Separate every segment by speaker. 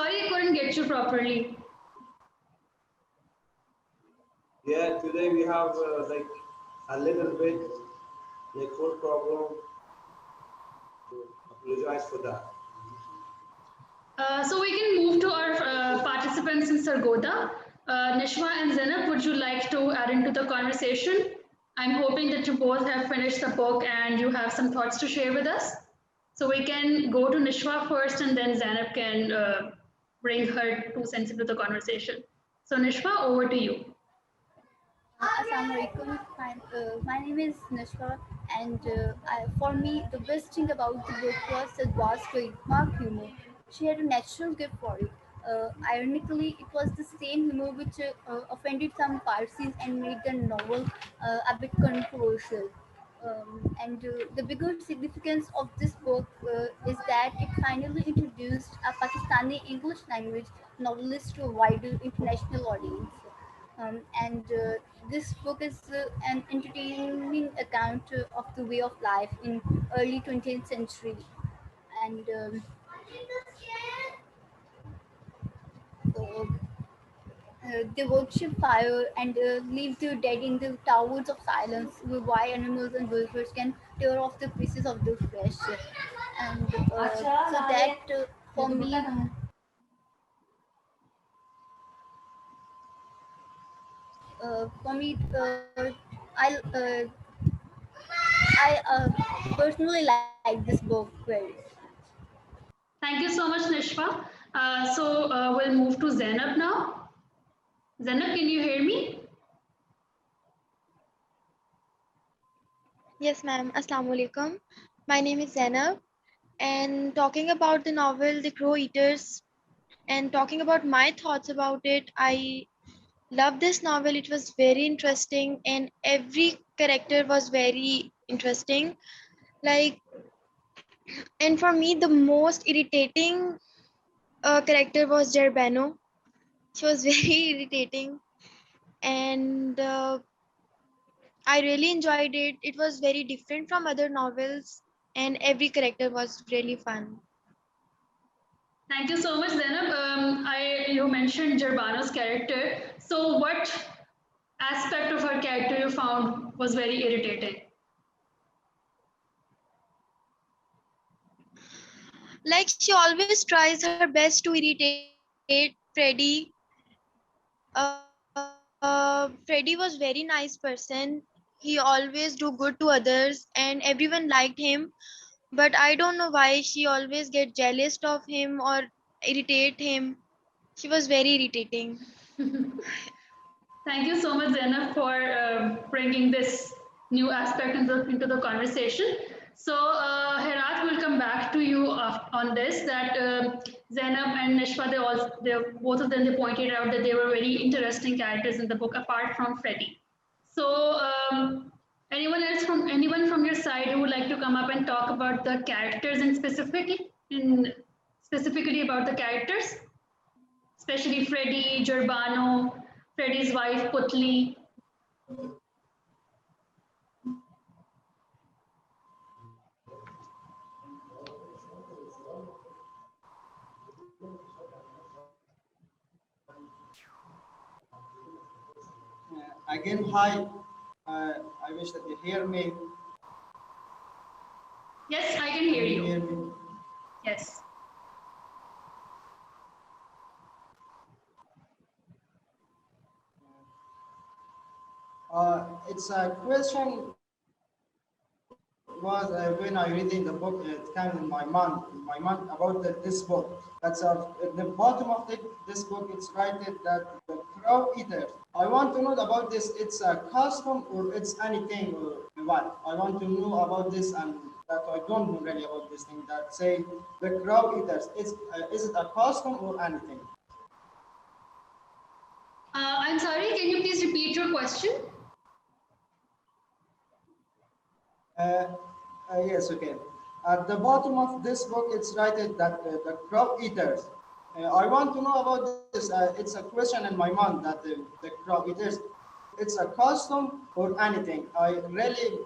Speaker 1: sorry I couldn't get you properly.
Speaker 2: Yeah, today we have like a little bit network problem. So apologize for that.
Speaker 1: So we can move to our participants in Sargodha. Nishma and Zainab, would you like to add into the conversation? I'm hoping that you both have finished the book and you have some thoughts to share with us. So we can go to Nishma first and then Zainab can bring her 2 cents into the conversation. So Nishma, over to you.
Speaker 3: Assalamu alaikum. My name is Nashwa, and for me, the best thing about the book was the vast trademark humor. She had a natural gift for it. Ironically, it was the same humor which offended some Parsis and made the novel a bit controversial. And the bigger significance of this book is that it finally introduced a Pakistani English language novelist to a wider international audience. And this book is an entertaining account of the way of life in early 20th century. And so, they worship fire and leave their dead in the towers of silence, where wild animals and vultures can tear off the pieces of their flesh. And for me, for me, I personally like this book very.
Speaker 1: Thank you so much, Nishma. So we'll move to Zainab now. Zainab, can you hear me?
Speaker 4: Yes, ma'am. Assalamu alaikum. My name is Zainab, and talking about the novel The Crow Eaters and talking about my thoughts about it, I love this novel. It was very interesting, and every character was very interesting. Like, and for me, the most irritating character was Gerbano. She was very irritating, and I really enjoyed it. It was very different from other novels, and every character was really fun.
Speaker 1: Thank you so much, Zainab. You mentioned Gerbano's character. So, what aspect of her character you found was very irritating?
Speaker 4: Like she always tries her best to irritate Freddy. Freddy was very nice person. He always do good to others, and everyone liked him. But I don't know why she always get jealous of him or irritate him. She was very irritating.
Speaker 1: Thank you so much, Zainab, for bringing this new aspect into the conversation. So, Herat will come back to you on this. That Zainab and Nishwa, they both of them, they pointed out that they were very interesting characters in the book, apart from Freddy. So, anyone from your side who would like to come up and talk about the characters specifically about the characters? Especially Freddie, Gerbano, Freddie's wife, Putli.
Speaker 5: Again, hi. I wish that you hear me.
Speaker 1: Yes, I can hear
Speaker 5: Can you
Speaker 1: you.
Speaker 5: hear me?
Speaker 1: Yes.
Speaker 5: It's a question was when I reading the book, it came in my mind about this book. That's at the bottom of this book. It's written that the crow eaters. I want to know about this. It's a custom or it's anything or what? I want to know about this and that I don't know really about this thing. That say the crow eaters. Is it a custom or anything?
Speaker 1: I'm sorry, can you please repeat your question?
Speaker 5: Yes, okay. At the bottom of this book, it's written that the crop eaters. I want to know about this. It's a question in my mind that the crop eaters. It's a custom or anything. I really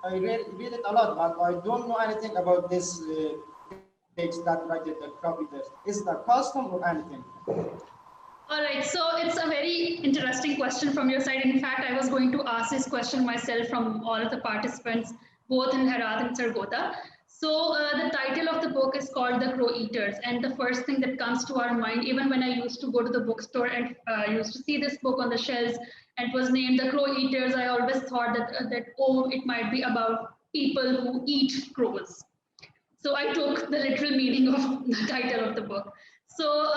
Speaker 5: I really read it a lot, but I don't know anything about this makes that target the crow eaters? Is it a custom or anything?
Speaker 1: All right, so it's a very interesting question from your side. In fact, I was going to ask this question myself from all of the participants, both in Herat and Sargodha. So the title of the book is called The Crow Eaters. And the first thing that comes to our mind, even when I used to go to the bookstore and used to see this book on the shelves and it was named The Crow Eaters, I always thought that oh, it might be about people who eat crows. So I took the literal meaning of the title of the book. So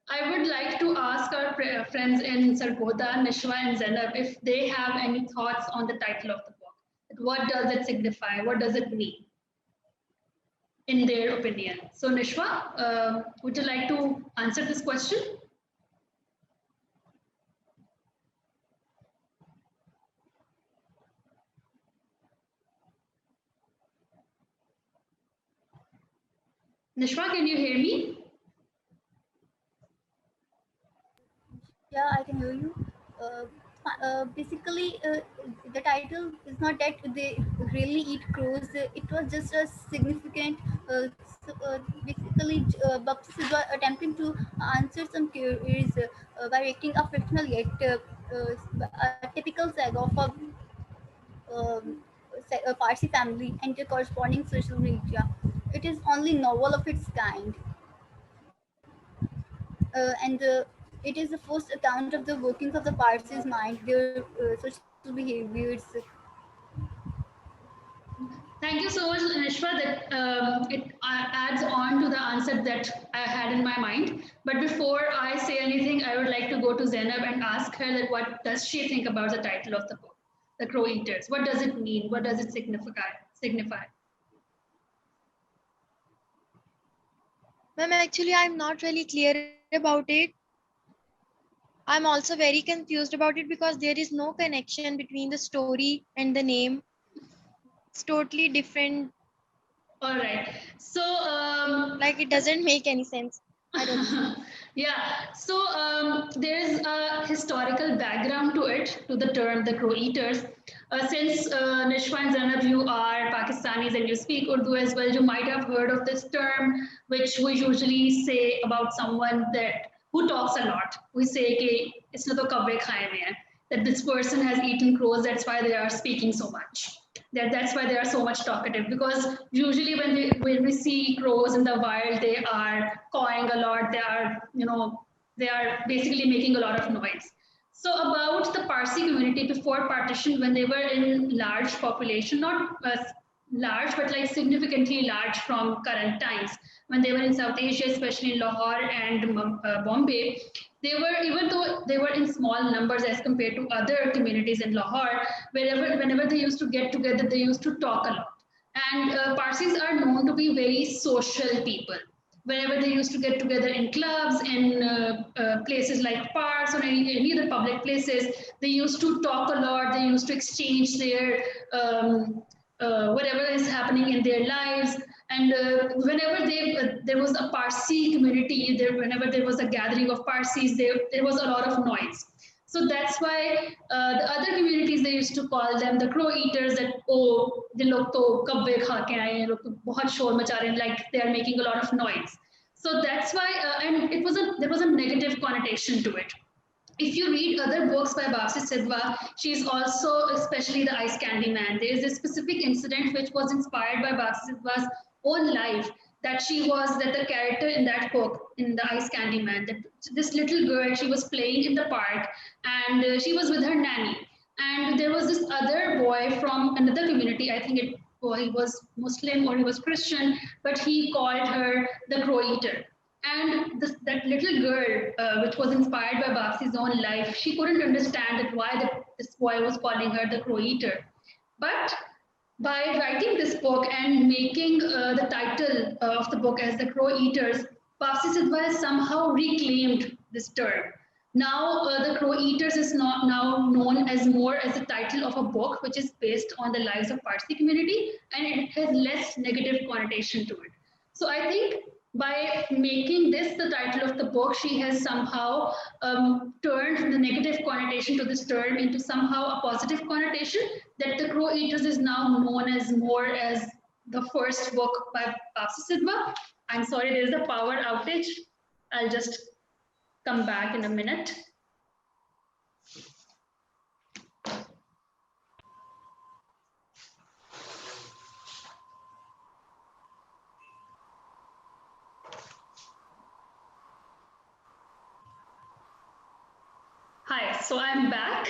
Speaker 1: I would like to ask our friends in Sargodha, Nishwa, and Zainab if they have any thoughts on the title of the book. What does it signify? What does it mean, in their opinion? So Nishwa, would you like to answer this question? Nishwa, can you hear me?
Speaker 3: Yeah, I can hear you. Basically, the title is not that they really eat crows. It was just a significant. Basically, Babs was attempting to answer some queries by writing a fictional yet a typical saga of um, a Parsi family and the corresponding social media. It is only novel of its kind, and it is the first account of the workings of the Parsis mind, their social behaviors.
Speaker 1: Thank you so much, Nishwa. That it adds on to the answer that I had in my mind. But before I say anything, I would like to go to Zainab and ask her that what does she think about the title of the book, The Crow Eaters? What does it mean? What does it signify?
Speaker 4: Ma'am, actually, I'm not really clear about it. I'm also very confused about it because there is no connection between the story and the name. It's totally different.
Speaker 1: All right. So
Speaker 4: Like it doesn't make any sense. I don't know.
Speaker 1: yeah, so there's a historical background to it, to the term the crow eaters. Since Nishwa and Zainab, you are Pakistanis and you speak Urdu as well, you might have heard of this term, which we usually say about someone that who talks a lot. We say कि इसने तो कब्बे खाए में है, that this person has eaten crows, that's why they are speaking so much. That's why they are so much talkative, because usually when we see crows in the wild, they are cawing a lot, they are basically making a lot of noise. So about the Parsi community before partition, when they were in large population, not large but like significantly large from current times, when they were in South Asia, especially in Lahore and Bombay, they were, even though they were in small numbers as compared to other communities in Lahore, whenever they used to get together, they used to talk a lot. And Parsis are known to be very social people. Whenever they used to get together in clubs, in places like parks or any other public places, they used to talk a lot. They used to exchange their whatever is happening in their lives. And whenever there was a Parsi community, whenever there was a gathering of Parsis, there was a lot of noise. So that's why the other communities, they used to call them the crow eaters, that oh, the log to kabbe kha ke aaye hain, log to bahut shor macha rahe hain, like they are making a lot of noise. So that's why, and there was a negative connotation to it. If you read other books by Bapsi Sidhwa, she's also, especially the Ice Candy Man, there is a specific incident which was inspired by Bapsi Sidhwa's own life, that the character in that book, in the Ice Candy Man, that this little girl, she was playing in the park and she was with her nanny. And there was this other boy from another community, I think he was Muslim or he was Christian, but he called her the crow eater. And that little girl, which was inspired by Bapsi's own life, she couldn't understand that why this boy was calling her the crow eater. But by writing this book and making the title of the book as the crow eaters, Bapsi Sidhwa has somehow reclaimed this term. Now, the crow eaters is not now known as more as the title of a book which is based on the lives of Parsi community, and it has less negative connotation to it. So I think by making this the title of the book, she has somehow turned the negative connotation to this term into somehow a positive connotation, that the crow eaters is now known as more as the first book by Babysitter. I'm sorry, there is a power outage. I'll just come back in a minute. Hi, so I'm back.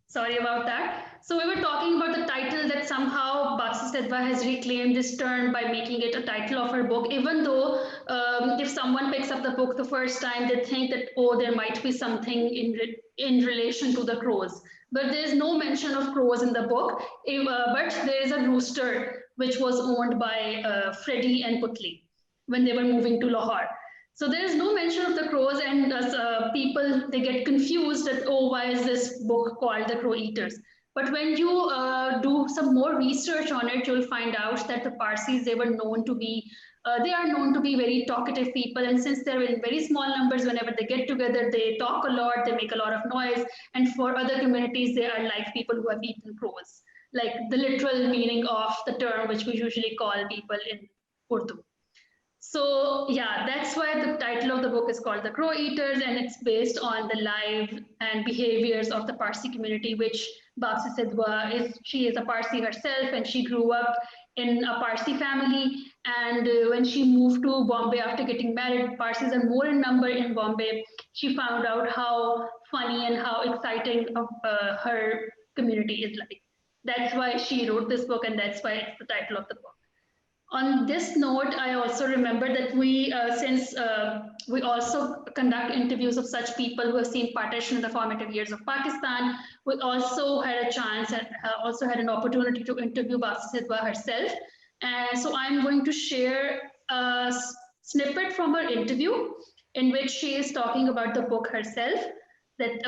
Speaker 1: Sorry about that. So we were talking about the title that somehow Babysitter has reclaimed this term by making it a title of her book, even though if someone picks up the book the first time, they think that, oh, there might be something in relation to the crows. But there is no mention of crows in the book, but there is a rooster which was owned by Freddie and Putli when they were moving to Lahore. So there is no mention of the crows, and people, they get confused that, oh, why is this book called The Crow Eaters? But when you do some more research on it, you'll find out that the Parsis, they are known to be very talkative people. And since they're in very small numbers, whenever they get together, they talk a lot, they make a lot of noise. And for other communities, they are like people who have eaten crows, like the literal meaning of the term, which we usually call people in Urdu. So yeah, that's why the title of the book is called The Crow Eaters, and it's based on the life and behaviors of the Parsi community, which Babysitter is. She is a Parsi herself, and she grew up in a Parsi family. And when she moved to Bombay after getting married, Parsis are more in number in Bombay. She found out how funny and how exciting her community is like. That's why she wrote this book, and that's why it's the title of the book. On this note, I also remember that since we also conduct interviews of such people who have seen partition in the formative years of Pakistan, we also had a chance and also had an opportunity to interview Babysitter herself. And so I'm going to share a snippet from her interview in which she is talking about the book herself, that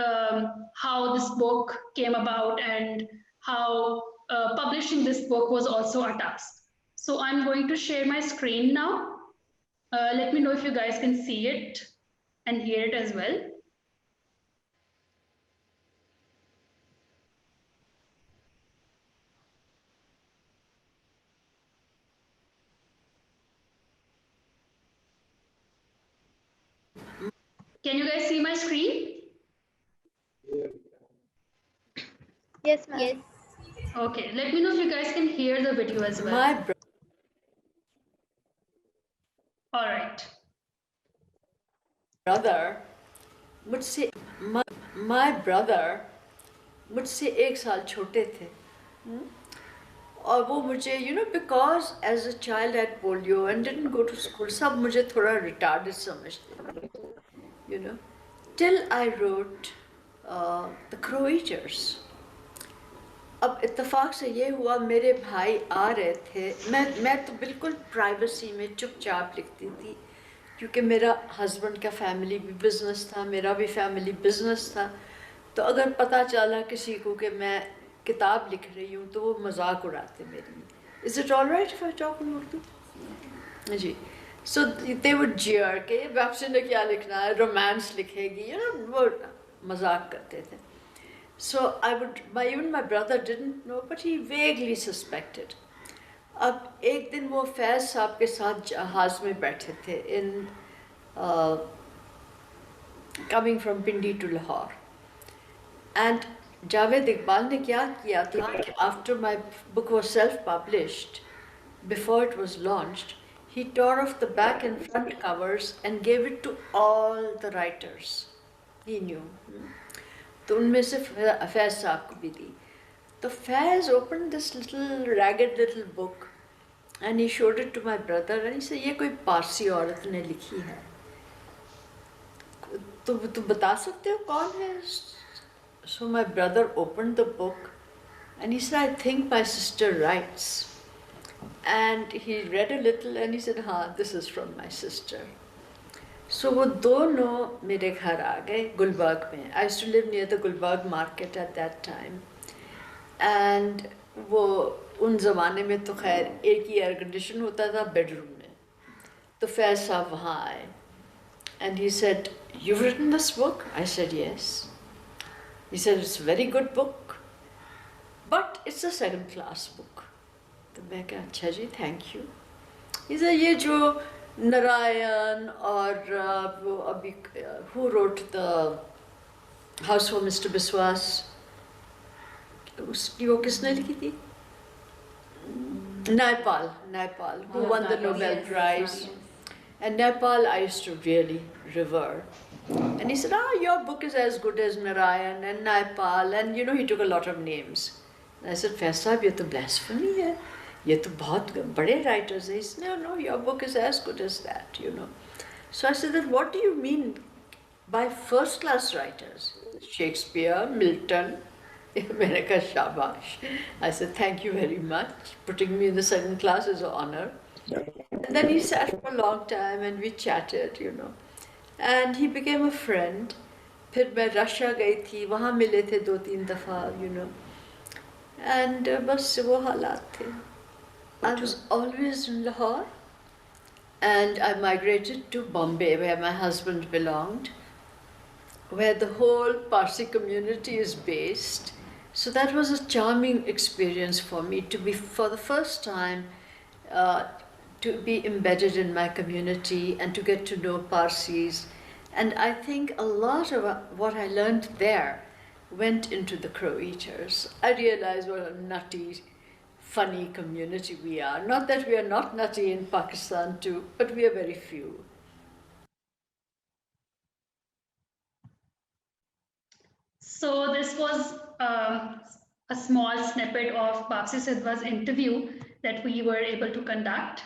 Speaker 1: how this book came about and how publishing this book was also a task. So I'm going to share my screen now. Let me know if you guys can see it and hear it as well. Can you guys see my screen?
Speaker 4: Yes, ma'am.
Speaker 3: Yes.
Speaker 1: Okay, let me know if you guys can hear the video as well. All right.
Speaker 6: brother मुझसे my brother मुझसे 1 साल छोटे थे और वो मुझे because as a child I had polio and didn't go to school, सब मुझे थोड़ा retarded समझते थे, till I wrote The Crow Eaters. अब इत्तेफाक से ये हुआ, मेरे भाई आ रहे थे, मैं तो बिल्कुल प्राइवेसी में चुपचाप लिखती थी, क्योंकि मेरा हस्बैंड का फैमिली भी बिजनेस था, मेरा भी फैमिली बिजनेस था, तो अगर पता चला किसी को कि मैं किताब लिख रही हूँ तो वो मजाक उड़ाते मेरी. Is it all right if I talk in Urdu? Ji. So they would jeer के वापसी ने क्या लिखना है, रोमांस लिखेगी, वो मजाक करते थे. So even my brother didn't know, but he vaguely suspected. अब एक दिन वो फैज साहब के साथ जहाज में बैठे थे in coming from Pindi to Lahore, and Javed Iqbal ने क्या किया था, after my book was self-published, before it was launched, he tore off the back and front covers and gave it to all the writers he knew. तो उनमें से फैज साहब को भी दी. तो Faiz opened this ragged little book and he showed it to my brother and he said, ये कोई पारसी औरत ने लिखी है, तो तुम बता सकते हो कौन है? So my brother opened the book and he said, I think my sister writes. And he read a little and he said, हाँ, this is from my sister. So वो दोनों मेरे घर आ गए गुलबर्ग में. I used to live near the Gulbarg market at that time. And वो उन ज़माने में तो खैर एक ही एयर कंडीशन होता था बेडरूम में. तो फैज साहब वहाँ आए. And he said, you've written this book? I said, yes. He said, it's a very good book, but it's a second-class book. तो मैं कहा अच्छा जी थैंक यू। इसे ये जो नारायण और वो अभी who wrote the House for Mr. Biswas, उसकी वो किसने लिखी थी? Naipaul, who won the Nobel Prize. And Naipaul I used to really revere. And he said, your book is as good as Narayan and Naipaul. And you know, he took a lot of names. And I said, Faiz Sahib, ये तो blasphemy है. ये तो बहुत बड़े writers हैं. He said, no, your book is as good as that, you know. So I said, that what do you mean by first class writers? Shakespeare, Milton. मैंने कहा शाबाश. I said, thank you very much. Putting me in the second class is an honor. And then he sat for a long time and we chatted, you know. And he became a friend. फिर मैं Russia गई थी, वहाँ मिले थे 2-3 दफ़ा, you know. And बस वो हालात थे. I was always in Lahore. And I migrated to Bombay, where my husband belonged, where the whole Parsi community is based. So that was a charming experience for me to be, for the first time, to be embedded in my community and to get to know Parsis. And I think a lot of what I learned there went into the Crow Eaters. I realized what a nutty, funny community we are. Not that we are not nutty in Pakistan too, but we are very few.
Speaker 1: So this was a small snippet of Bapsi Sidhwa's interview that we were able to conduct.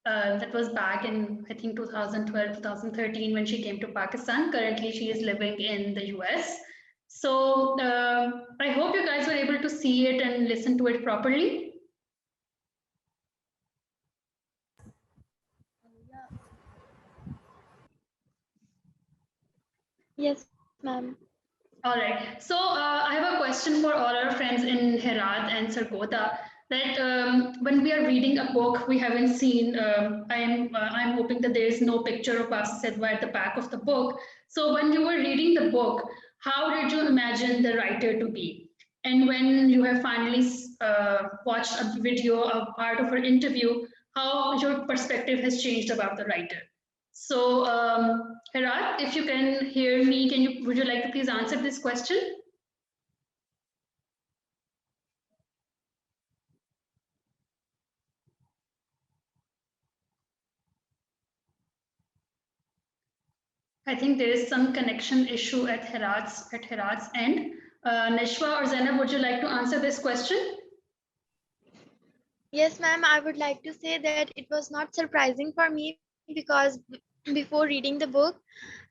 Speaker 1: That was back in, I think, 2012, 2013 when she came to Pakistan. Currently, she is living in the US. So I hope you guys were able to see it and listen to it properly.
Speaker 4: Yes, ma'am.
Speaker 1: All right. So I have a question for all our friends in Herat and Sargodha. That when we are reading a book we haven't seen, I'm hoping that there is no picture of Bapsi Sidhwa at the back of the book. So when you were reading the book, how did you imagine the writer to be? And when you have finally watched a video, a part of her interview, how your perspective has changed about the writer? So, Herat, if you can hear me, would you like to please answer this question? I think there is some connection issue at Herat's end. Nishwa or Zainab, would you like to answer this question?
Speaker 4: Yes, ma'am. I would like to say that it was not surprising for me because before reading the book,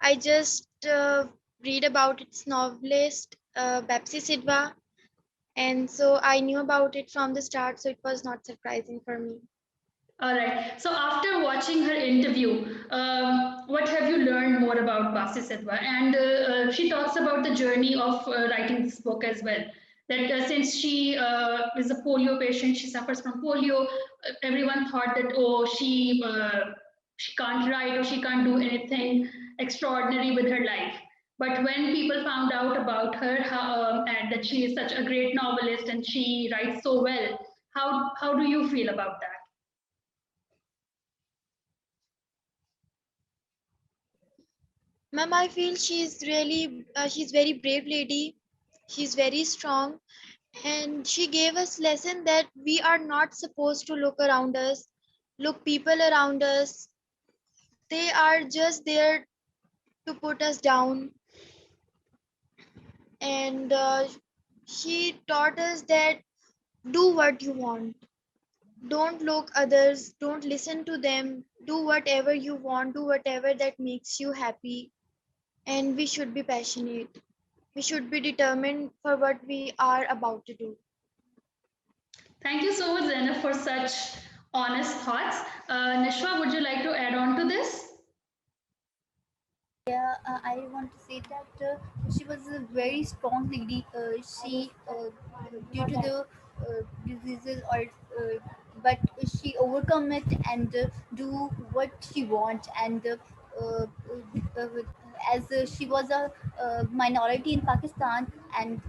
Speaker 4: I just read about its novelist, Bapsi Sidhwa, and so I knew about it from the start, so it was not surprising for me.
Speaker 1: All right. So after watching her interview, what have you learned more about Bapsi Sidhwa? And she talks about the journey of writing this book as well. That since she is a polio patient, she suffers from polio. Everyone thought that she can't write or she can't do anything extraordinary with her life. But when people found out about her and that she is such a great novelist and she writes so well, how do you feel about that?
Speaker 4: Ma'am, I feel she's very brave lady. She's very strong, and she gave us lesson that we are not supposed to look around us, look people around us. They are just there to put us down. And she taught us that do what you want. Don't look others. Don't listen to them. Do whatever you want. Do whatever that makes you happy. And we should be passionate. We should be determined for what we are about to do.
Speaker 1: Thank you so much, Zainab, for such honest thoughts. Nishwa, would you like to add on to this?
Speaker 3: Yeah, I want to say that she was a very strong lady. She, due to the diseases, but she overcome it and do what she wants. And as she was a minority in Pakistan, and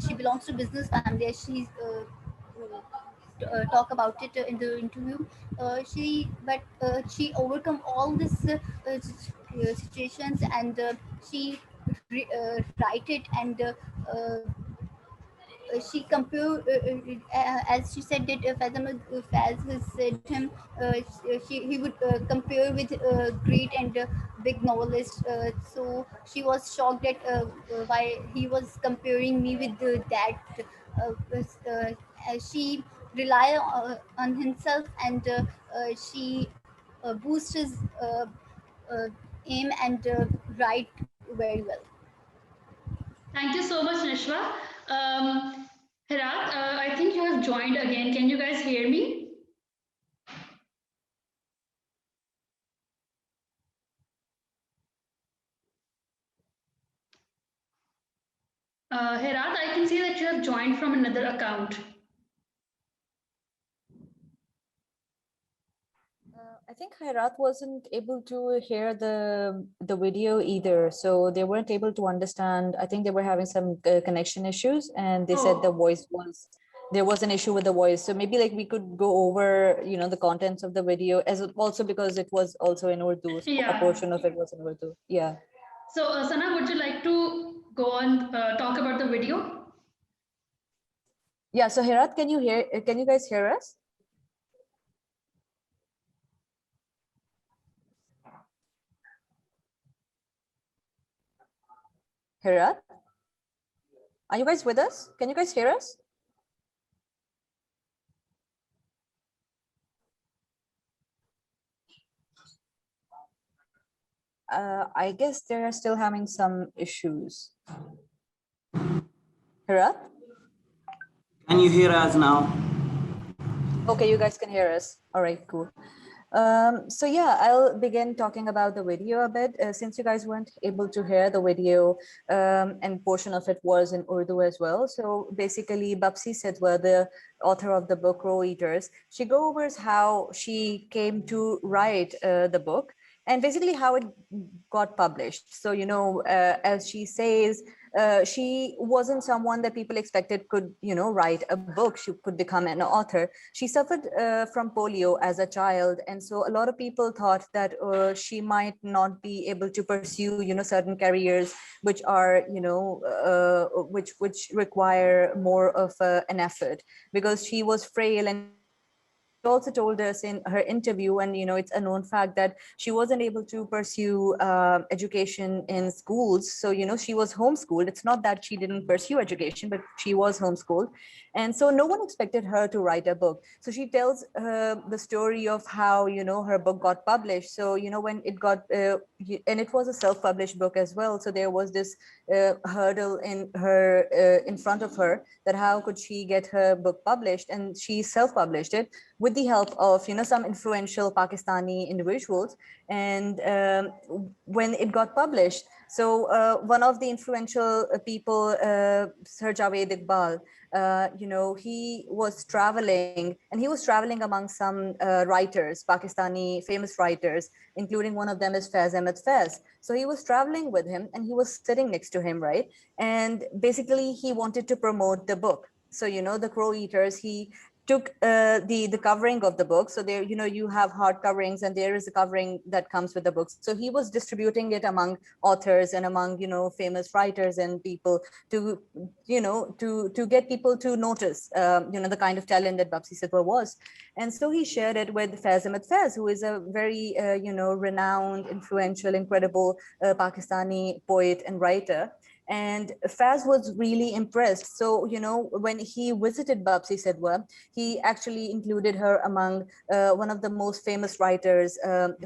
Speaker 3: she belongs to business family. She's talk about it in the interview. She overcome all these situations, and she write it, and she compare as she said that Faz has said him, he would compare with great and big novelists. So she was shocked that why he was comparing me with that. She rely on himself, and she boosts his uh, aim, and write very well.
Speaker 1: Thank you so much, Nishwa. Herat, I think you have joined again. Can you guys hear me? Herat, I can see that you have joined from another account.
Speaker 7: I think Herat wasn't able to hear the video either, so they weren't able to understand. I think they were having some connection issues, and they said the
Speaker 1: Oh.
Speaker 7: voice was there was an issue with the voice. So maybe like we could go over, the contents of the video, as also because it was also in Urdu. A
Speaker 1: Yeah.
Speaker 7: portion of it was in Urdu. Yeah.
Speaker 1: So, Sana, would you like to go on talk about the video?
Speaker 7: Yeah. So Herat, can you guys hear us? Herat, are you guys with us? Can you guys hear us? I guess they're still having some issues. Herat?
Speaker 8: Can you hear us now?
Speaker 7: Okay, you guys can hear us. All right, cool. So yeah, I'll begin talking about the video a bit. Since you guys weren't able to hear the video, and portion of it was in Urdu as well. So basically, Bapsi Sidhwa, the author of the book Crow Eaters, she goes over how she came to write the book, and basically how it got published. So, as she says, she wasn't someone that people expected could, write a book. She could become an author. She suffered from polio as a child. And so a lot of people thought that she might not be able to pursue, certain careers, which are, which require more of an effort, because she was frail. And also told us in her interview, and it's a known fact that she wasn't able to pursue education in schools. So she was homeschooled. It's not that she didn't pursue education, but she was homeschooled, and so no one expected her to write a book. So she tells the story of how her book got published. So when it got and it was a self-published book as well, so there was this hurdle in front of her, that how could she get her book published, and she self-published it with the help of some influential Pakistani individuals. And when it got published, so one of the influential people, Sir Javed Iqbal, he was traveling, and he was traveling among some writers, Pakistani famous writers, including one of them is Faiz Ahmed Faiz. So he was traveling with him, and he was sitting next to him, right? And basically he wanted to promote the book. So the Crow Eaters, he took the covering of the book. So there, you have hard coverings, and there is a covering that comes with the book. So he was distributing it among authors and among famous writers and people, to to get people to notice the kind of talent that Bapsi Sidhwa was. And so he shared it with Faiz Ahmed Faiz, who is a very renowned, influential, incredible Pakistani poet and writer. And Faz was really impressed. So, when he visited Bapsi Sidhwa, he actually included her among one of the most famous writers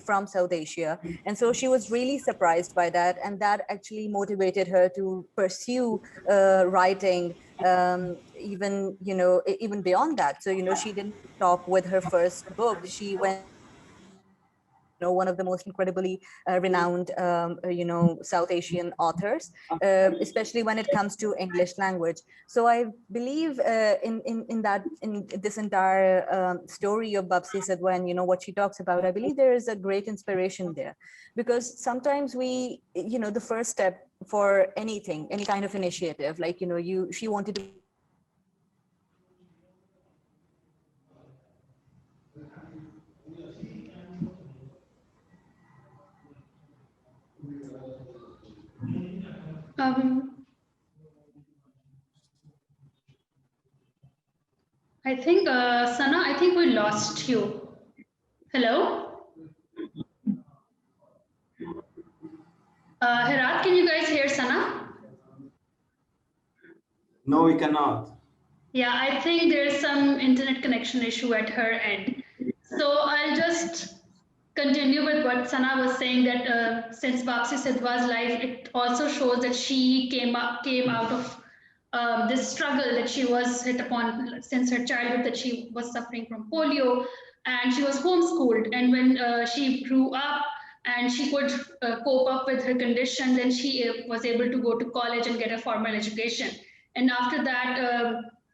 Speaker 7: from South Asia. And so she was really surprised by that. And that actually motivated her to pursue writing, even, even beyond that. So, she didn't stop with her first book. She went one of the most incredibly renowned, South Asian authors, especially when it comes to English language. So I believe in this entire story of Bapsi Sidhwa, and what she talks about, I believe there is a great inspiration there, because sometimes the first step for anything, any kind of initiative, like she wanted to
Speaker 1: Um, I think, Sana, I think we lost you. Hello? Herat, can you guys hear Sana?
Speaker 8: No, we cannot.
Speaker 1: Yeah, I think there's some internet connection issue at her end. So I'll just continue with what Sana was saying, that since Bapsi Sidhwa's life, it also shows that she came out of this struggle that she was hit upon since her childhood, that she was suffering from polio and she was homeschooled. And when she grew up and she could cope up with her condition, then she was able to go to college and get a formal education. And after that,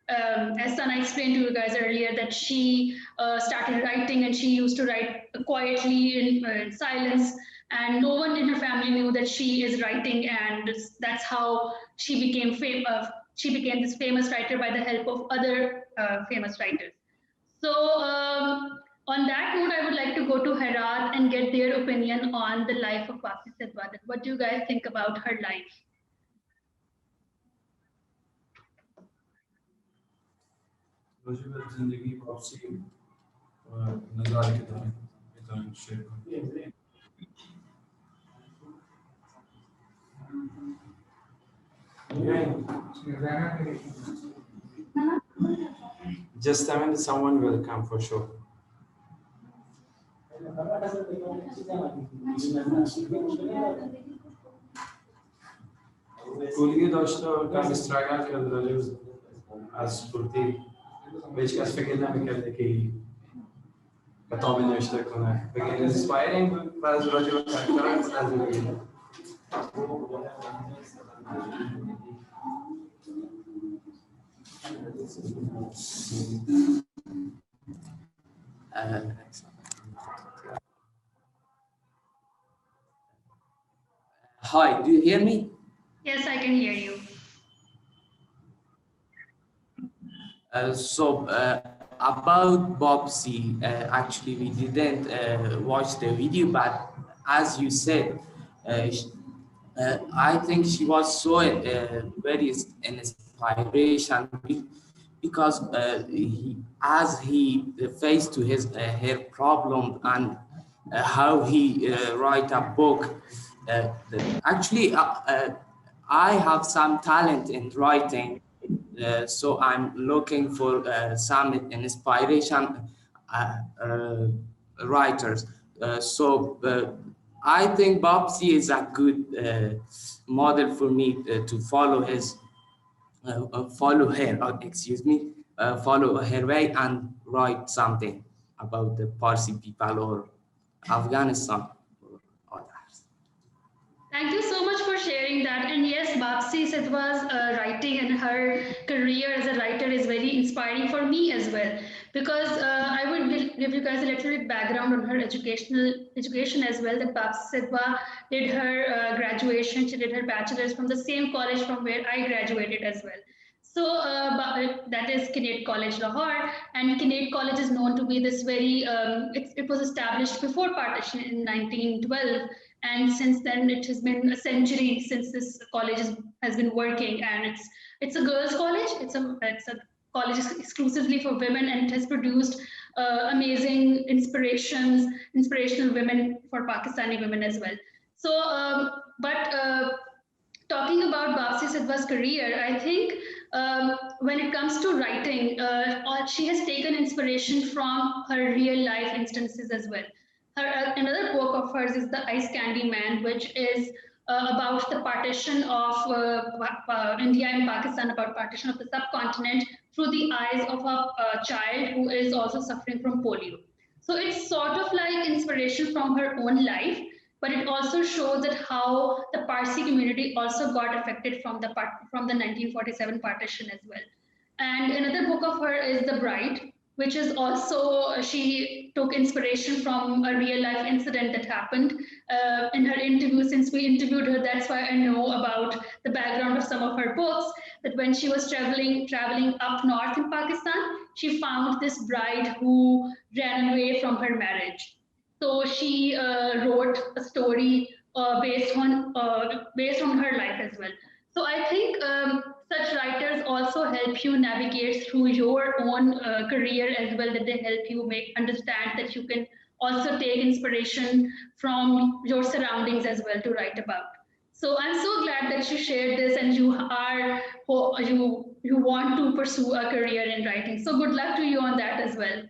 Speaker 1: as Sana explained to you guys earlier, that she started writing, and she used to write quietly in silence, and no one in her family knew that she is writing, and that's how she became famous. She became this famous writer by the help of other famous writers. So on that note, I would like to go to Herat and get their opinion on the life of Bapsi Sidhwa. What do you guys think about her life?
Speaker 9: जिंदगी वापसी नजारे की तरह share Just a minute, someone will come for sure. كلية داشته كان استراحت کرده راجع از پرتی بهش کس فکر نمی‌کرده که کتاب نوشته کنه بگه اینسپایرینگ و از راجع به کاراکتر از بگه
Speaker 10: Hi, do you hear me?
Speaker 1: Yes, I can hear you.
Speaker 10: About Bobsy, actually we didn't watch the video, but as you said, I think she was so very inspiration because as he faced to his her problem and how he write a book. I have some talent in writing, so I'm looking for some inspiration writers. I think Bobsy is a good model for me to follow his, follow her way and write something about the Parsi people or Afghanistan.
Speaker 1: Thank you so much for sharing that. And yes, Bapsi Sidhwa's writing and her career as a writer is very inspiring for me as well. Because I would give you guys a little bit background on her education as well. That Bapsi Sidhwa did her graduation, she did her bachelor's from the same college from where I graduated as well. So that is Kinnaird College, Lahore, and Kinnaird College is known to be this very. It was established before partition in 1912, and since then it has been a century since this college has been working, and it's a girls' college. It's a college exclusively for women, and it has produced amazing inspirational women for Pakistani women as well. So, talking about Bapsi Sidhwa's career, I think when it comes to writing, she has taken inspiration from her real life instances as well. Another book of hers is The Ice Candy Man, which is about the partition of India and Pakistan, about partition of the subcontinent through the eyes of a child who is also suffering from polio. So it's sort of like inspiration from her own life, but it also shows that how the Parsi community also got affected from the 1947 partition as well. And another book of her is The Bride, which is also, she took inspiration from a real life incident that happened in her interview. Since we interviewed her, that's why I know about the background of some of her books, that when she was traveling up north in Pakistan, she found this bride who ran away from her marriage. So she wrote a story based on her life as well. So I think such writers also help you navigate through your own career as well. That they help you make understand that you can also take inspiration from your surroundings as well to write about. So I'm so glad that you shared this and you want to pursue a career in writing. So good luck to you on that as well.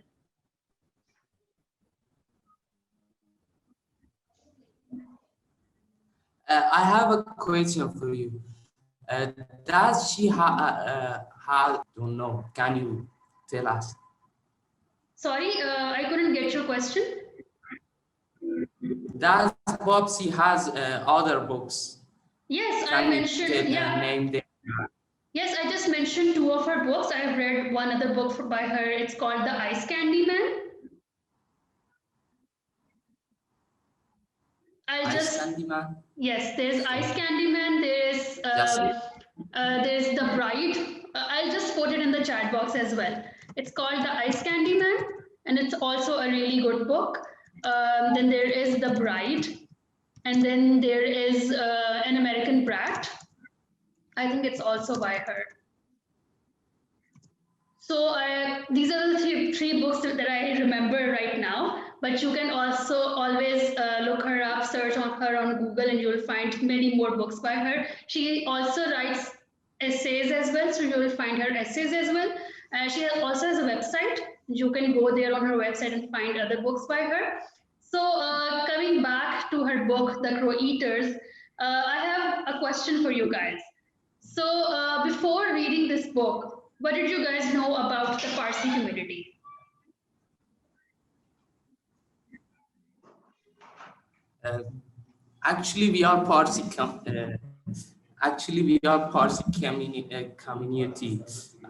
Speaker 10: I have a question for you. Does she have, don't know, can you tell us?
Speaker 1: Sorry, I couldn't get your question.
Speaker 10: Does Popsy has other books?
Speaker 1: Yes,
Speaker 10: Can
Speaker 1: I
Speaker 10: you
Speaker 1: mentioned, yeah.
Speaker 10: name them?
Speaker 1: Yes, I just mentioned two of her books. I have read one other book by her. It's called The Ice Candy Man.
Speaker 10: Ice Candy Man?
Speaker 1: Yes, there's Ice Candy Man. There's The Bride. I'll just put it in the chat box as well. It's called The Ice Candy Man, and it's also a really good book. Then there is The Bride, and then there is An American Brat. I think it's also by her. So these are the three books that I remember right now, but you can also always look her up, search on her on Google, and you'll find many more books by her. She also writes essays as well, so you will find her essays as well. She also has a website. You can go there on her website and find other books by her. So coming back to her book, The Crow Eaters, I have a question for you guys. So before reading this book, what did you guys know about the Parsi community?
Speaker 10: Actually, we are Parsi. Actually, we are Parsi community,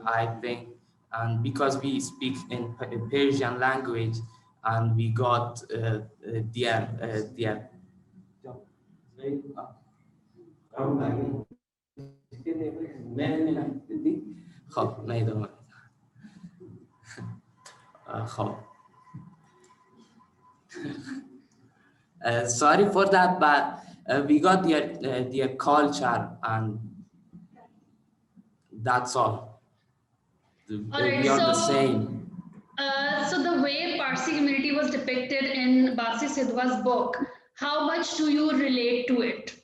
Speaker 10: I think, and because we speak in Persian language, and we got their خب نیدم خب sorry for that, but we got their culture, and that's all. We are the same.
Speaker 1: So the way Parsi community was depicted in Basi Sidhwa's book, how much do you relate to it?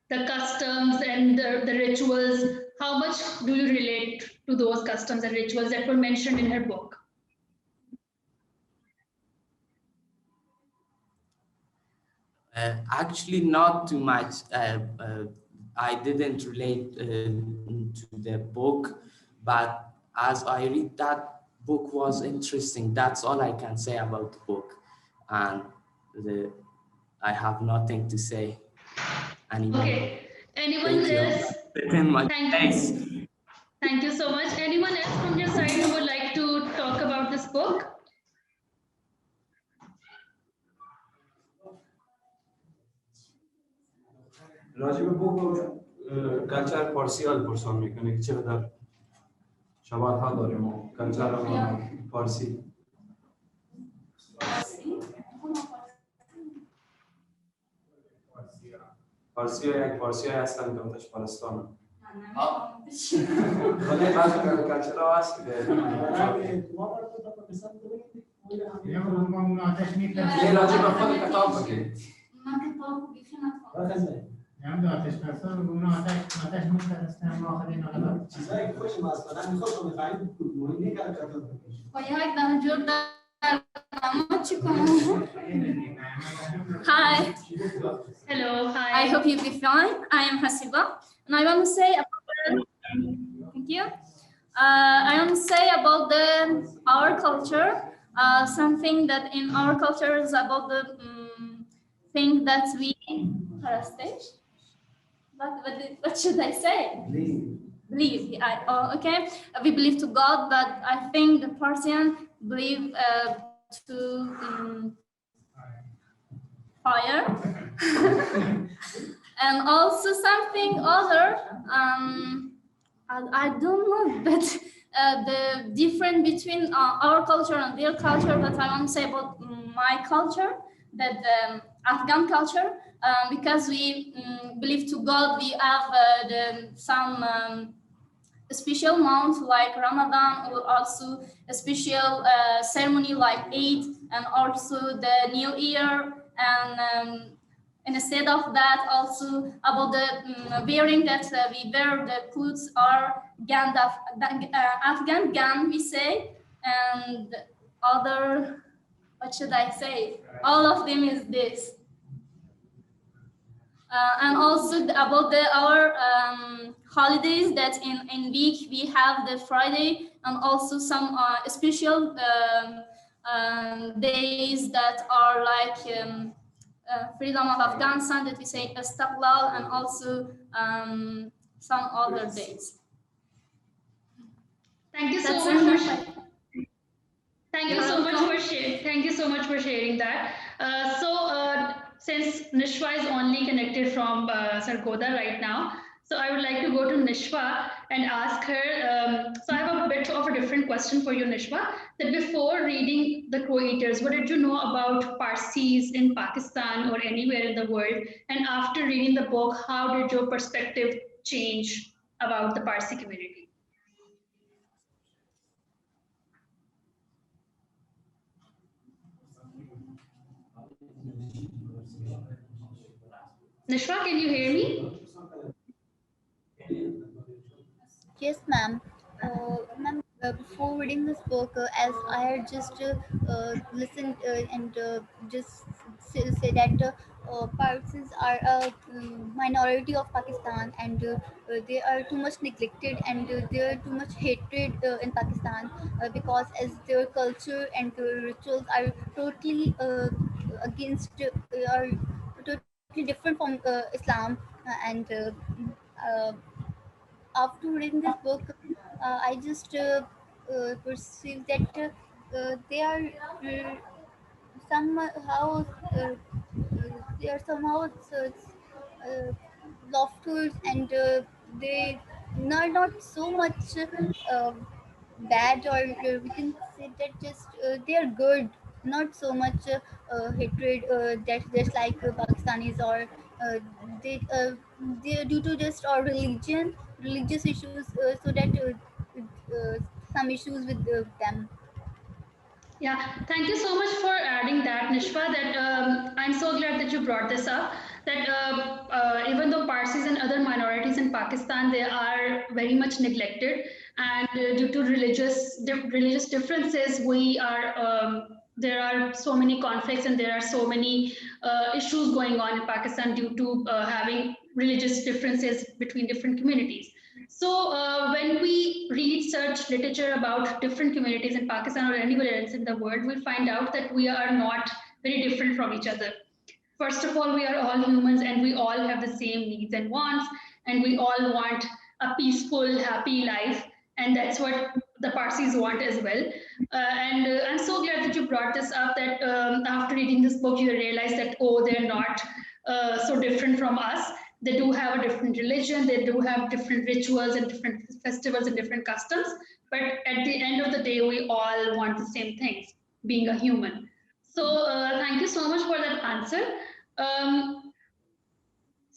Speaker 1: The customs and the rituals, how much do you relate to those customs and rituals that were mentioned in her book?
Speaker 10: Actually, not too much. I didn't relate to the book, but as I read that book was interesting. That's all I can say about the book, and I have nothing to say anymore.
Speaker 1: Okay. Anyone else? Thank you so much. Anyone else from your side who would like to talk about this book?
Speaker 9: راجب بوک کلچر پارسی ها پرسان میکنه که چقدر شباهت ها داریم و کلچر پارسی پارسی ها یک پارسی ها هستن که آتش پرستان ولی بعضی کلچر ها هست که یه راجب خود کتاب بگید
Speaker 11: هم آتش پرستان اون آتش می‌فرستن آخرین حالا چیزایی که خوش مثلا می‌خواستم بفهمم مهمه که کتاب بکشم یک دانه جور دارم چیکار
Speaker 12: Hi.
Speaker 1: Hello, hi.
Speaker 12: I hope you'll be fine. I am Hasiba, and I want to say about thank you. I want to say about our culture, something that in our culture is about the thing that we heritage. What should I say? Believe. Okay. We believe to God, but I think the Persian believe to fire. And also something other, I don't know, but the difference between our culture and their culture that I want to say about my culture, that Afghan culture, because we believe to God, we have some special month like Ramadan, or also a special ceremony like Eid, and also the New Year. And instead of that, also about the wearing that we wear the clothes are Afghan gan, we say, and other, what should I say? All of them is this. And also about our holidays, that in week we have the Friday, and also some special days that are like freedom of Afghanistan, that we say Istiqlal, and also some other days.
Speaker 1: Thank you so
Speaker 12: That's
Speaker 1: much
Speaker 12: enough.
Speaker 1: Thank you so much for sharing. Thank you so much for sharing that. Since Nishwa is only connected from Sargodha right now, so I would like to go to Nishwa and ask her. So I have a bit of a different question for you, Nishwa. That before reading The Crow Eaters, what did you know about Parsis in Pakistan or anywhere in the world? And after reading the book, how did your perspective change about the Parsi community? Nishwa, can you hear me?
Speaker 3: Yes, ma'am. Ma'am, before reading this book, as I had just listened and just say that Parsis are a minority of Pakistan, and they are too much neglected, and there are too much hatred in Pakistan, because as their culture and their rituals are totally against, are totally different from Islam, and after reading this book, I just perceive that they are somehow they are somehow uh, laughter, and they not so much uh, bad, or we can say that just they are good, not so much hatred, that just like Pakistanis, or uh, they they due to just our religious issues, so that some issues with them.
Speaker 1: Yeah, thank you so much for adding that, Nishwa. That I'm so glad that you brought this up. That even though Parsis and other minorities in Pakistan, they are very much neglected, and due to religious differences, we are there are so many conflicts, and there are so many issues going on in Pakistan due to having religious differences between different communities. So, when we read such literature about different communities in Pakistan or anywhere else in the world, we find out that we are not very different from each other. First of all, we are all humans and we all have the same needs and wants, and we all want a peaceful, happy life. And that's what the Parsis want as well. And I'm so glad that you brought this up, that after reading this book, you realize that, oh, they're not so different from us. They do have a different religion, they do have different rituals and different festivals and different customs. But at the end of the day, we all want the same things, being a human. So thank you so much for that answer. Um,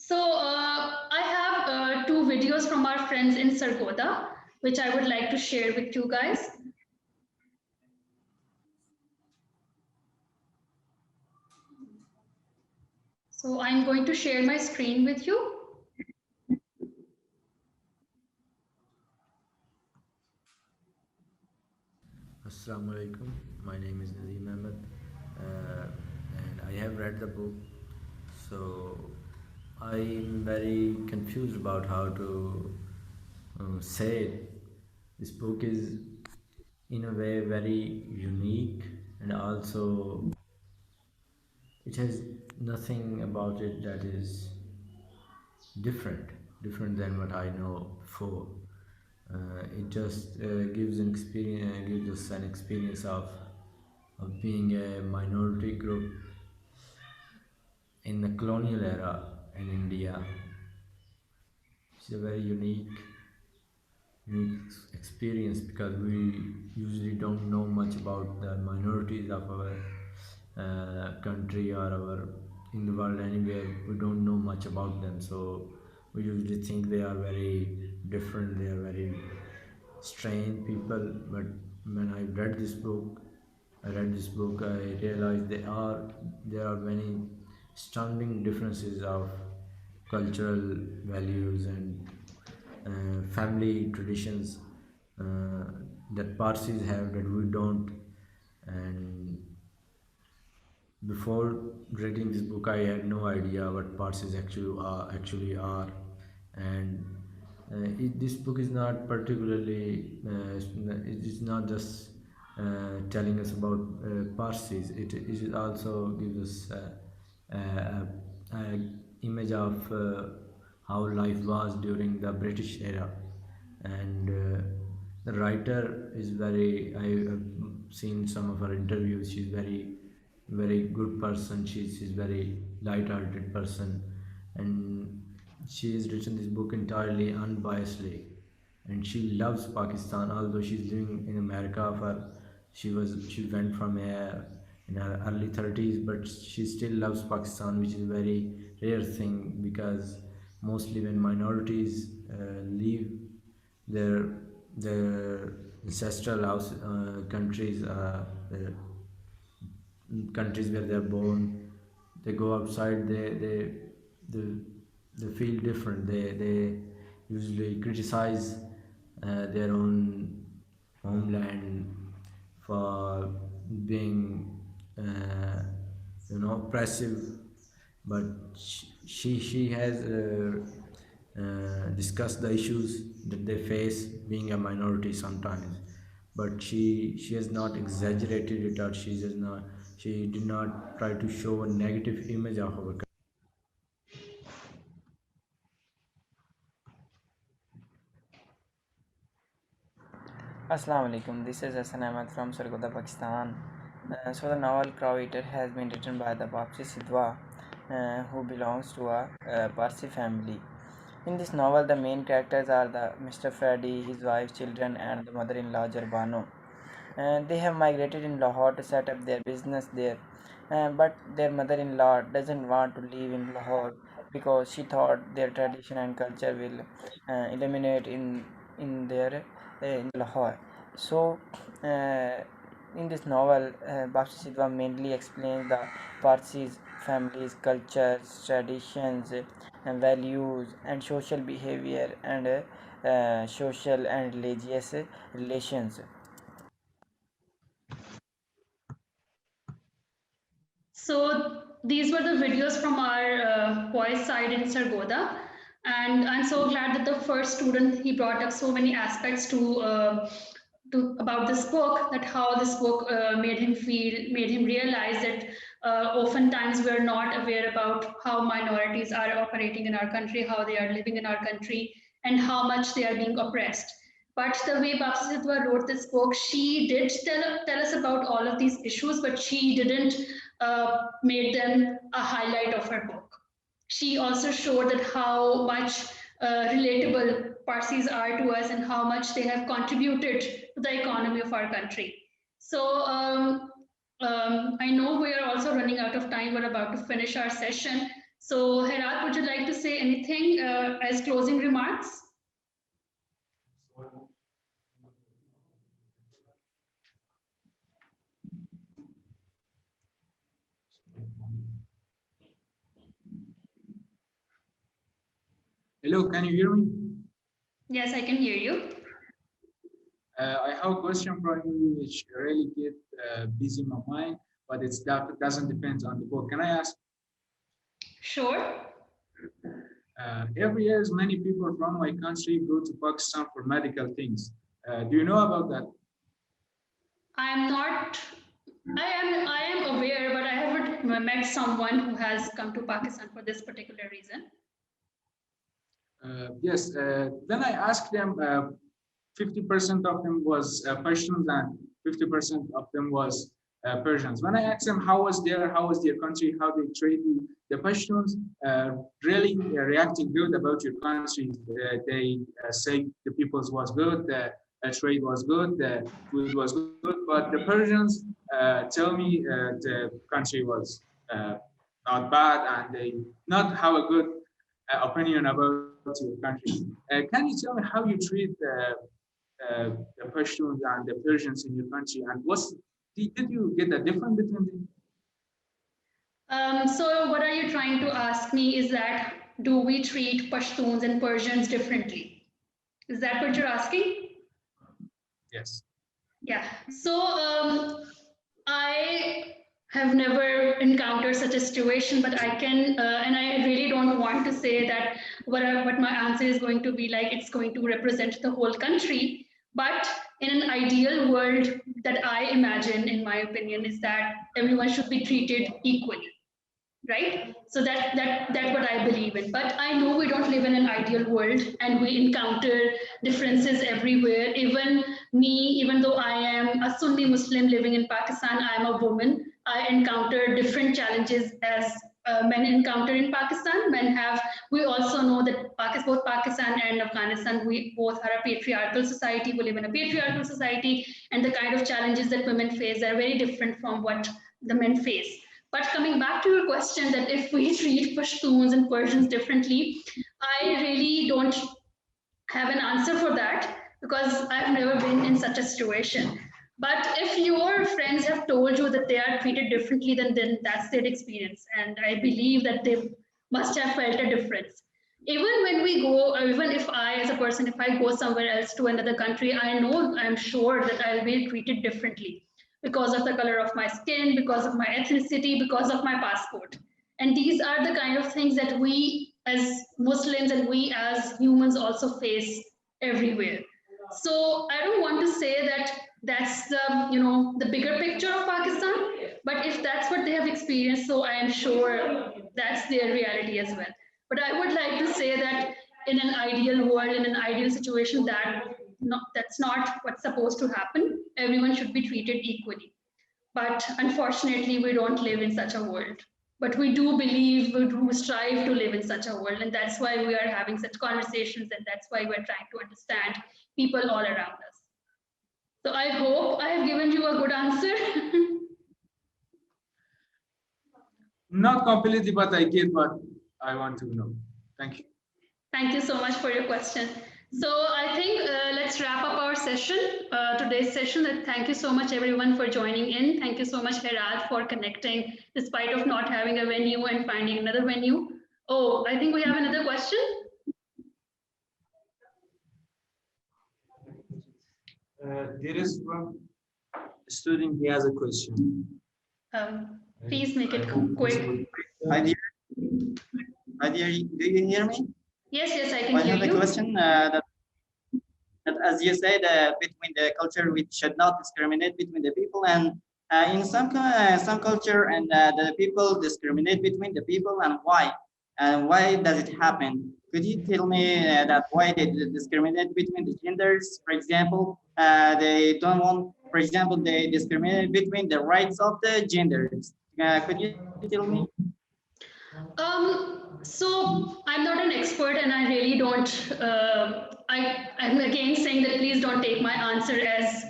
Speaker 1: I have two videos from our friends in Sargodha, which I would like to share with you guys. So I'm going to share my screen with you.
Speaker 13: Assalamu alaikum. My name is Nadeem Ahmed, and I have read the book. So I'm very confused about how to say it. This book is, in a way, very unique, and also it has nothing about it that is different than what I know before. It just gives us an experience of being a minority group in the colonial era in India. It's a very unique experience because we usually don't know much about the minorities of our country or our in the world anywhere. We don't know much about them, so we usually think they are very different, they are very strange people. But when I read this book, I realized there are many stunning differences of cultural values and family traditions that Parsis have that we don't. And before reading this book, I had no idea what Parsis actually are. And this book is not particularly it is not just telling us about Parsis. It also gives us a image of how life was during the British era. And the writer is very, I have seen some of her interviews. She's very good person. She's very light-hearted person, and she has written this book entirely unbiasedly, and she loves Pakistan. Although she's living in America, she went from here in her early 30s, but she still loves Pakistan, which is a very rare thing, because mostly when minorities leave their their ancestral countries, their countries where they're born, they go outside, they, they feel different. They usually criticize their own homeland for being oppressive. But she has discussed the issues that they face being a minority sometimes, but she has not exaggerated it, or she did not try to show a negative image of our country.
Speaker 14: Assalamu alaikum. This is Hassan Ahmed from Sargodha, Pakistan. So the novel Crow Eater has been written by the Bapsi Sidhwa, who belongs to a Parsi family. In this novel, the main characters are the Mr. Freddy, his wife, children, and the mother-in-law Jarbano. They have migrated in Lahore to set up their business there, but their mother-in-law doesn't want to live in Lahore because she thought their tradition and culture will eliminate in Lahore. So, in this novel, Bapsi Sidhwa mainly explains the Parsis families, cultures, traditions, and values, and social behavior, and social and religious relations.
Speaker 1: So these were the videos from our boys side in Sargodha. And I'm so glad that the first student, he brought up so many aspects to about this book, that how this book made him feel, made him realize that oftentimes we're not aware about how minorities are operating in our country, how they are living in our country, and how much they are being oppressed. But the way Bapsi Sidhwa wrote this book, she did tell us about all of these issues, but she didn't made them a highlight of her book. She also showed that how much relatable Parsis are to us and how much they have contributed to the economy of our country. So I know we are also running out of time. We're about to finish our session. So Herat, would you like to say anything as closing remarks?
Speaker 15: Hello, can you hear me?
Speaker 1: Yes, I can hear you.
Speaker 15: I have a question for you which really get busy in my mind, but that doesn't depend on the book. Can I ask?
Speaker 1: Sure.
Speaker 15: Every year, many people from my country go to Pakistan for medical things. Do you know about that?
Speaker 1: I am aware, but I haven't met someone who has come to Pakistan for this particular reason.
Speaker 15: Yes. Then I asked them, 50% of them was Pashtuns and 50% of them was Persians. When I asked them how was their country, how they treat the Pashtuns, really reacting good about your country. They say the people's was good, the trade was good, the food was good, but the Persians tell me the country was not bad and they not have a good opinion about your country. Can you tell me how you treat the Pashtuns and the Persians in your country, and did you get a difference between them?
Speaker 1: So what are you trying to ask me is that do we treat Pashtuns and Persians differently? Is that what you're asking?
Speaker 15: Yes.
Speaker 1: Yeah. So I have never encountered such a situation, but I can, and I really don't want to say that what my answer is going to be like, it's going to represent the whole country. But in an ideal world that I imagine, in my opinion, is that everyone should be treated equally, right? So that's what I believe in. But I know we don't live in an ideal world, and we encounter differences everywhere. Even me, even though I am a Sunni Muslim living in Pakistan, I am a woman. I encounter different challenges as men encounter in Pakistan. We also know that both Pakistan and Afghanistan, we both are a patriarchal society. We live in a patriarchal society, and the kind of challenges that women face are very different from what the men face. But coming back to your question that if we treat Pashtuns and Persians differently, I really don't have an answer for that because I've never been in such a situation. But if your friends have told you that they are treated differently, then that's their experience. And I believe that they must have felt a difference. Even when we go, even if I, as a person, if I go somewhere else to another country, I'm sure that I'll be treated differently because of the color of my skin, because of my ethnicity, because of my passport. And these are the kind of things that we as Muslims and we as humans also face everywhere. So I don't want to say that that's the bigger picture of Pakistan, but if that's what they have experienced, so I am sure that's their reality as well. But I would like to say that in an ideal world, in an ideal situation, that's not what's supposed to happen. Everyone should be treated equally. But unfortunately, we don't live in such a world. But we do believe, we do strive to live in such a world. And that's why we are having such conversations. And that's why we're trying to understand people all around us. So I hope I have given you a good answer.
Speaker 15: Not completely, but I get what I want to know. Thank you.
Speaker 1: Thank you so much for your question. So I think let's wrap up our session, today's session. And thank you so much everyone for joining in. Thank you so much Herat for connecting despite of not having a venue and finding another venue. Oh, I think we have another question.
Speaker 2: There is one student, he has a question.
Speaker 1: Please make it quick.
Speaker 16: Hi dear. Hi dear, do you hear me?
Speaker 1: Yes, I can hear you.
Speaker 16: I have a question that as you said, between the culture, we should not discriminate between the people, and in some culture, and the people discriminate between the people, and why? And why does it happen? Could you tell me that why they discriminate between the genders? For example, they don't want, for example, they discriminate between the rights of the genders. Could you tell me?
Speaker 1: So I'm not an expert and I really don't, I'm again saying that please don't take my answer as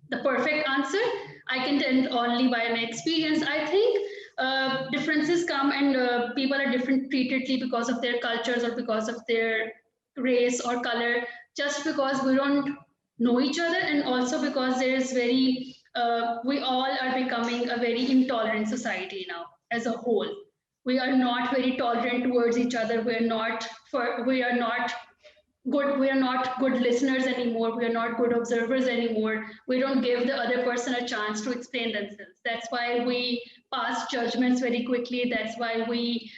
Speaker 1: the perfect answer. I can tell only by my experience. I think differences come and people are different treated because of their cultures or because of their race or color, just because we don't know each other, and also because there is we all are becoming a very intolerant society now as a whole. We are not very tolerant towards each other. We are not good listeners anymore. We are not good observers anymore. We don't give the other person a chance to explain themselves. That's why we pass judgments very quickly. That's why we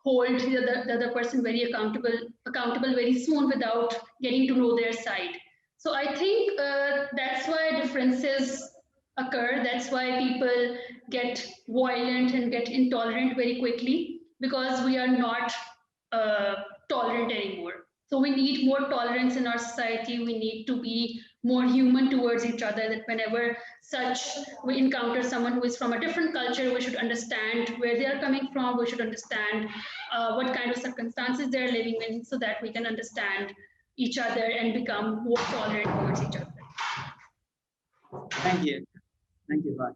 Speaker 1: hold the other person very accountable very soon without getting to know their side. So I think that's why differences occur. That's why people get violent and get intolerant very quickly, because we are not tolerant anymore. So we need more tolerance in our society. We need to be more human towards each other, that whenever we encounter someone who is from a different culture, we should understand where they are coming from. We should understand what kind of circumstances they're living in, so that we can understand each other and become more tolerant towards each other.
Speaker 16: Thank you. Thank you, bye.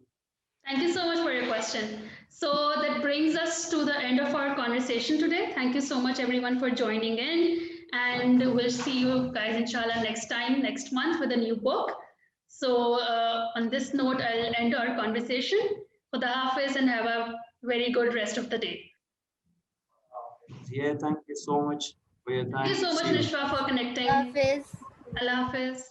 Speaker 1: Thank you so much for your question. So that brings us to the end of our conversation today. Thank you so much, everyone, for joining in. And we'll see you guys, inshallah, next month with a new book. So on this note, I'll end our conversation. Khuda Hafiz, and have a very good rest of the day.
Speaker 8: Yeah, thank you so much for your time.
Speaker 1: Thank you so much, Nishwa, for connecting.
Speaker 3: Hafiz.
Speaker 1: Allah Hafiz.